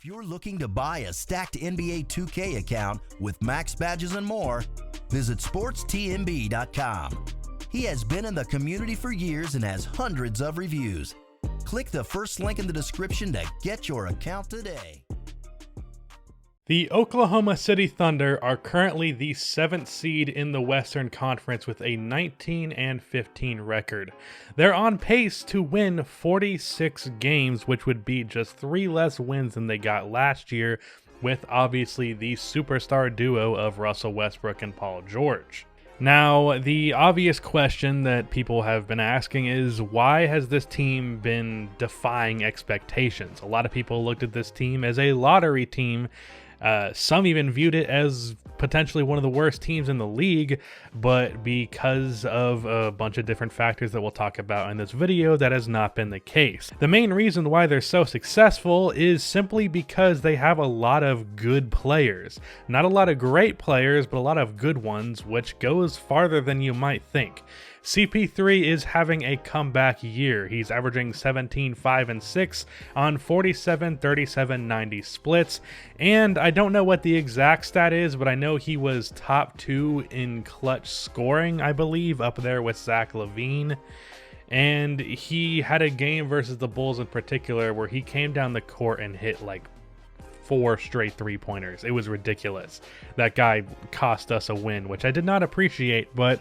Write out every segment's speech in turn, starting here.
If you're looking to buy a stacked NBA 2K account with max badges and more, visit sportstmb.com. He has been in the community for years and has hundreds of reviews. Click the first link in the description to get your account today. The Oklahoma City Thunder are currently the 7th seed in the Western Conference with a 19-15 record. They're on pace to win 46 games, which would be just 3 less wins than they got last year, with obviously the superstar duo of Russell Westbrook and Paul George. Now, the obvious question that people have been asking is, why has this team been defying expectations? A lot of people looked at this team as a lottery team. Some even viewed it as potentially one of the worst teams in the league, but because of a bunch of different factors that we'll talk about in this video, that has not been the case. The main reason why they're so successful is simply because they have a lot of good players. Not a lot of great players, but a lot of good ones, which goes farther than you might think. CP3 is having a comeback year. He's averaging 17, 5, and 6 on 47, 37, 90 splits. And I don't know what the exact stat is, but I know he was top 2 in clutch scoring, I believe, up there with Zach LaVine. And he had a game versus the Bulls in particular where he came down the court and hit like 4 straight 3-pointers. It was ridiculous. That guy cost us a win, which I did not appreciate, but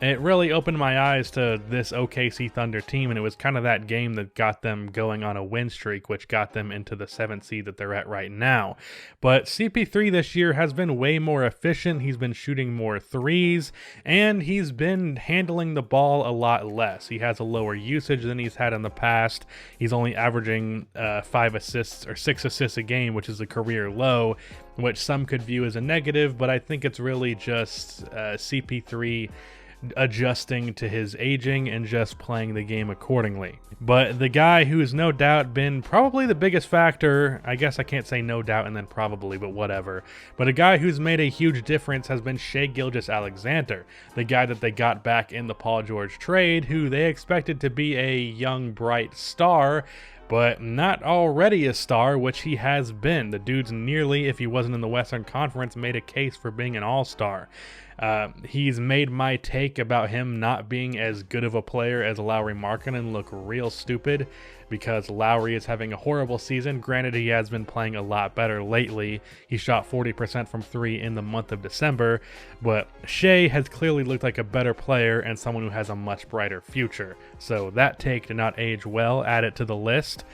it really opened my eyes to this OKC Thunder team, and it was kind of that game that got them going on a win streak, which got them into the 7th seed that they're at right now. But CP3 this year has been way more efficient. He's been shooting more threes, and he's been handling the ball a lot less. He has a lower usage than he's had in the past. He's only averaging 5 assists or 6 assists a game, which is a career low, which some could view as a negative, but I think it's really just CP3 adjusting to his aging and just playing the game accordingly. But the guy who's no doubt been probably the biggest factor, I guess I can't say no doubt and then probably, but whatever, but a guy who's made a huge difference has been Shai Gilgeous-Alexander, the guy that they got back in the Paul George trade, who they expected to be a young, bright star, but not already a star, which he has been. The dude's nearly, if he wasn't in the Western Conference, made a case for being an all-star. He's made my take about him not being as good of a player as Lauri Markkanen look real stupid, because Lauri is having a horrible season. Granted, he has been playing a lot better lately. He shot 40% from 3 in the month of December, but Shai has clearly looked like a better player and someone who has a much brighter future. So that take did not age well. Add it to the list.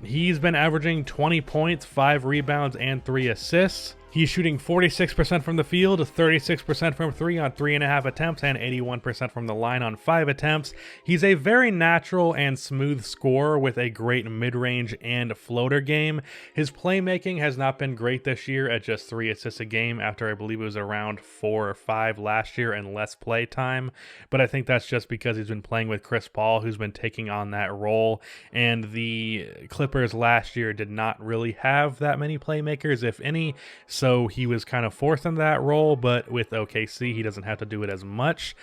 He's been averaging 20 points, 5 rebounds, and 3 assists. He's shooting 46% from the field, 36% from 3 on 3.5 attempts, and 81% from the line on 5 attempts. He's a very natural and smooth scorer with a great mid-range and floater game. His playmaking has not been great this year at just 3 assists a game after I believe it was around 4 or 5 last year and less play time. But I think that's just because he's been playing with Chris Paul, who's been taking on that role. And the Clippers last year did not really have that many playmakers, if any. So he was kind of forced into that role, but with OKC, he doesn't have to do it as much.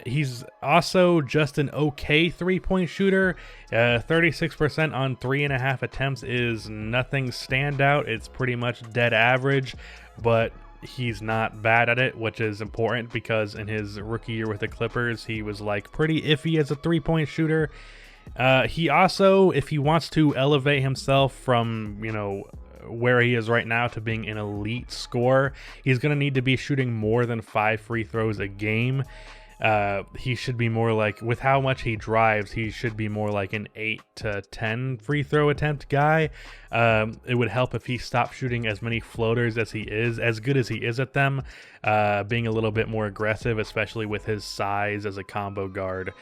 He's also just an okay 3-point shooter. 36% on 3.5 attempts is nothing standout. It's pretty much dead average, but he's not bad at it, which is important because in his rookie year with the Clippers, he was like pretty iffy as a 3-point shooter. He also, if he wants to elevate himself from, where he is right now to being an elite scorer, he's going to need to be shooting more than 5 free throws a game. He should be more like, with how much he drives, he should be more like an 8 to 10 free throw attempt guy. It would help if he stopped shooting as many floaters as he is, as good as he is at them, being a little bit more aggressive, especially with his size as a combo guard.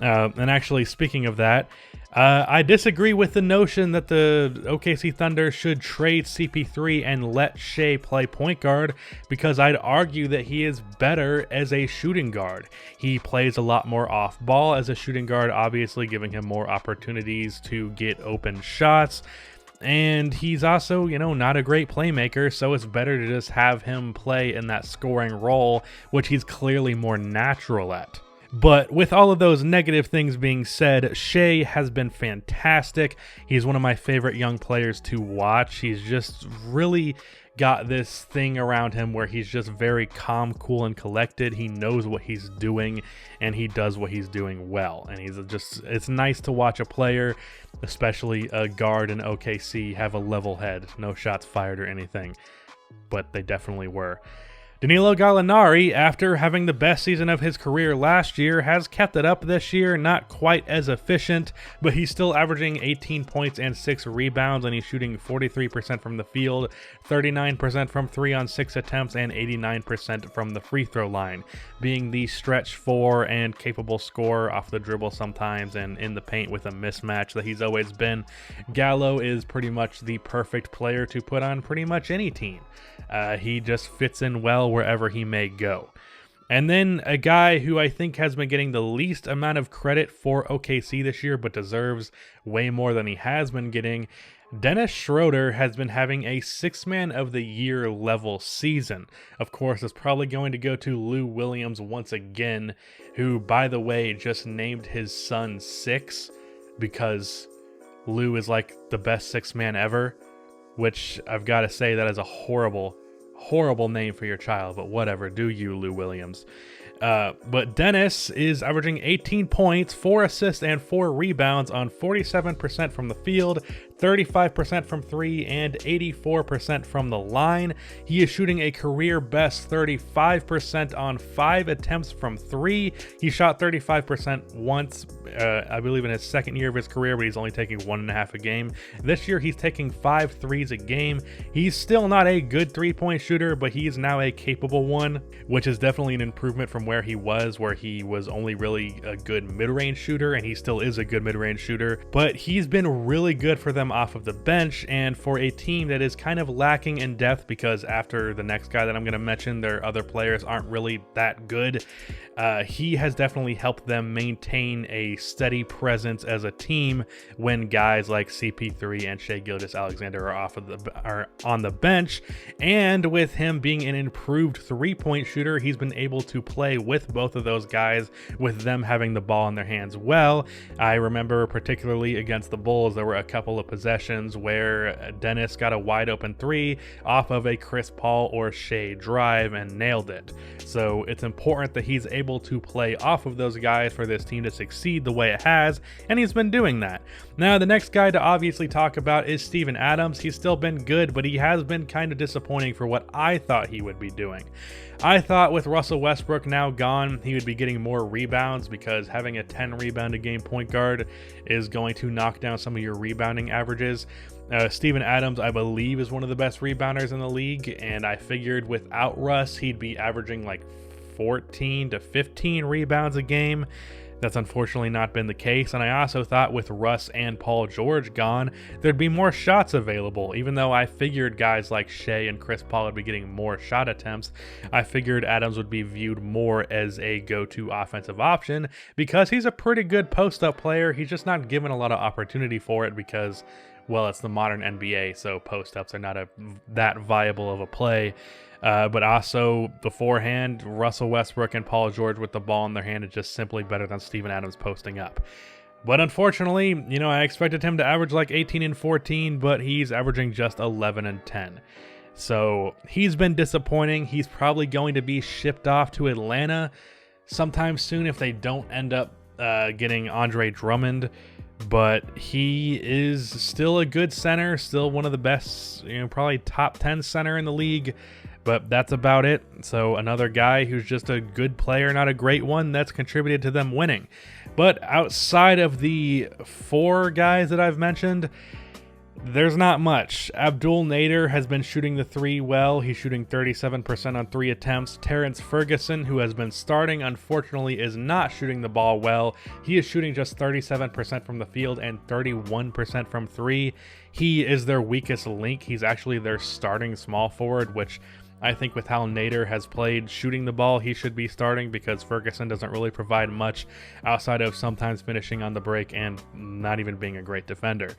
And actually, speaking of that, I disagree with the notion that the OKC Thunder should trade CP3 and let Shai play point guard, because I'd argue that he is better as a shooting guard. He plays a lot more off ball as a shooting guard, obviously giving him more opportunities to get open shots. And he's also, not a great playmaker, so it's better to just have him play in that scoring role, which he's clearly more natural at. But with all of those negative things being said, Shai has been fantastic. He's one of my favorite young players to watch. He's just really got this thing around him where he's just very calm, cool, and collected. He knows what he's doing, and he does what he's doing well. And it's nice to watch a player, especially a guard in OKC, have a level head. No shots fired or anything, but they definitely were. Danilo Gallinari, after having the best season of his career last year, has kept it up this year. Not quite as efficient, but he's still averaging 18 points and 6 rebounds, and he's shooting 43% from the field, 39% from 3 on 6 attempts, and 89% from the free throw line, being the stretch 4 and capable scorer off the dribble sometimes and in the paint with a mismatch that he's always been. Gallo is pretty much the perfect player to put on pretty much any team. He just fits in well wherever he may go. And then a guy who I think has been getting the least amount of credit for OKC this year, but deserves way more than he has been getting, Dennis Schroder has been having a 6-man of the year level season. Of course, it's probably going to go to Lou Williams once again, who, by the way, just named his son 6 because Lou is like the best 6-man ever, which I've got to say that is a horrible name for your child, but whatever, do you, Lou Williams. But Dennis is averaging 18 points, 4 assists, and 4 rebounds on 47% from the field, 35% from 3, and 84% from the line. He is shooting a career best 35% on 5 attempts from 3. He shot 35% once, I believe in his second year of his career, but he's only taking 1.5 a game. This year he's taking 5 threes a game. He's still not a good 3-point shooter, but he is now a capable one, which is definitely an improvement from where he was only really a good mid-range shooter, and he still is a good mid-range shooter, but he's been really good for them off of the bench, and for a team that is kind of lacking in depth, because after the next guy that I'm going to mention, their other players aren't really that good. He has definitely helped them maintain a steady presence as a team when guys like CP3 and Shai Gilgeous-Alexander are on the bench. And with him being an improved 3-point shooter, he's been able to play with both of those guys, with them having the ball in their hands well. I remember particularly against the Bulls, there were a couple of possessions where Dennis got a wide open 3 off of a Chris Paul or Shai drive and nailed it. So it's important that he's able to play off of those guys for this team to succeed the way it has, and he's been doing that. Now, the next guy to obviously talk about is Steven Adams. He's still been good, but he has been kind of disappointing for what I thought he would be doing. I thought with Russell Westbrook now gone, he would be getting more rebounds, because having a 10 rebound a game point guard is going to knock down some of your rebounding averages. Steven Adams, I believe, is one of the best rebounders in the league, and I figured without Russ, he'd be averaging like 14 to 15 rebounds a game. That's unfortunately not been the case, and I also thought with Russ and Paul George gone, there'd be more shots available. Even though I figured guys like Shai and Chris Paul would be getting more shot attempts, I figured Adams would be viewed more as a go-to offensive option, because he's a pretty good post-up player. He's just not given a lot of opportunity for it because, well, it's the modern NBA, so post-ups are not that viable of a play. But also beforehand, Russell Westbrook and Paul George with the ball in their hand is just simply better than Steven Adams posting up. But unfortunately, I expected him to average like 18 and 14, but he's averaging just 11 and 10. So he's been disappointing. He's probably going to be shipped off to Atlanta sometime soon if they don't end up getting Andre Drummond. But he is still a good center, still one of the best, probably top 10 center in the league. But that's about it. So another guy who's just a good player, not a great one, that's contributed to them winning. But outside of the 4 guys that I've mentioned, there's not much. Abdul Nader has been shooting the 3 well. He's shooting 37% on 3 attempts. Terrence Ferguson, who has been starting, unfortunately is not shooting the ball well. He is shooting just 37% from the field and 31% from 3. He is their weakest link. He's actually their starting small forward, which I think with how Nader has played shooting the ball, he should be starting, because Ferguson doesn't really provide much outside of sometimes finishing on the break and not even being a great defender.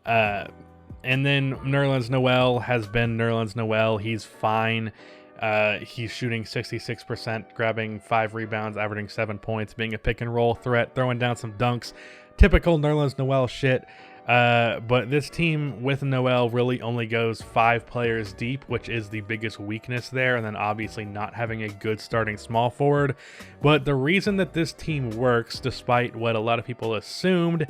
And then Nerlens Noel has been Nerlens Noel. He's fine. He's shooting 66%, grabbing 5 rebounds, averaging 7 points, being a pick and roll threat, throwing down some dunks. Typical Nerlens Noel shit. But this team with Noel really only goes 5 players deep, which is the biggest weakness there, and then obviously not having a good starting small forward. But the reason that this team works, despite what a lot of people assumed,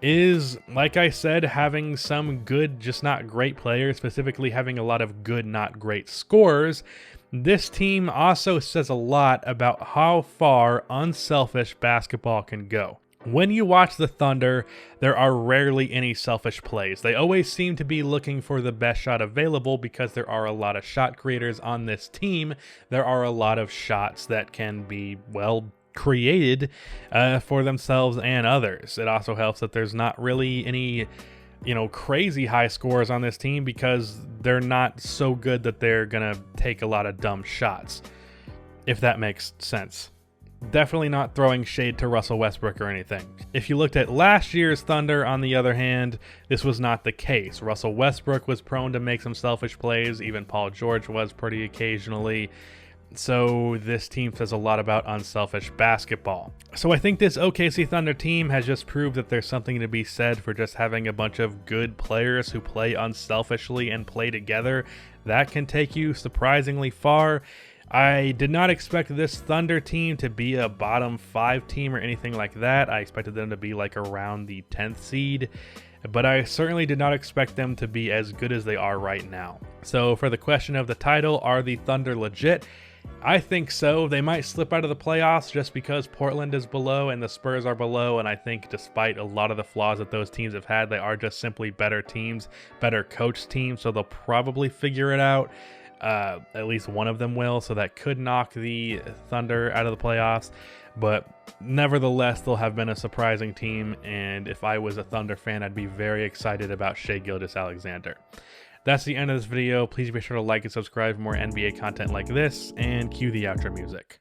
is, like I said, having some good, just not great players, specifically having a lot of good, not great scorers. This team also says a lot about how far unselfish basketball can go. When you watch the Thunder, there are rarely any selfish plays. They always seem to be looking for the best shot available because there are a lot of shot creators on this team. There are a lot of shots that can be, well, created for themselves and others. It also helps that there's not really any, crazy high scores on this team because they're not so good that they're gonna take a lot of dumb shots, if that makes sense. Definitely not throwing shade to Russell Westbrook or anything. If you looked at last year's Thunder, on the other hand, this was not the case. Russell Westbrook was prone to make some selfish plays. Even Paul George was pretty occasionally. So this team says a lot about unselfish basketball. So I think this OKC Thunder team has just proved that there's something to be said for just having a bunch of good players who play unselfishly and play together. That can take you surprisingly far. I did not expect this Thunder team to be a bottom 5 team or anything like that. I expected them to be like around the 10th seed, but I certainly did not expect them to be as good as they are right now. So for the question of the title, are the Thunder legit? I think so. They might slip out of the playoffs just because Portland is below and the Spurs are below, and I think despite a lot of the flaws that those teams have had, they are just simply better teams, better coached teams, so they'll probably figure it out. At least one of them will, so that could knock the Thunder out of the playoffs. But nevertheless, they'll have been a surprising team, and if I was a Thunder fan, I'd be very excited about Shai Gilgeous-Alexander. That's the end of this video. Please be sure to like and subscribe for more NBA content like this, and cue the outro music.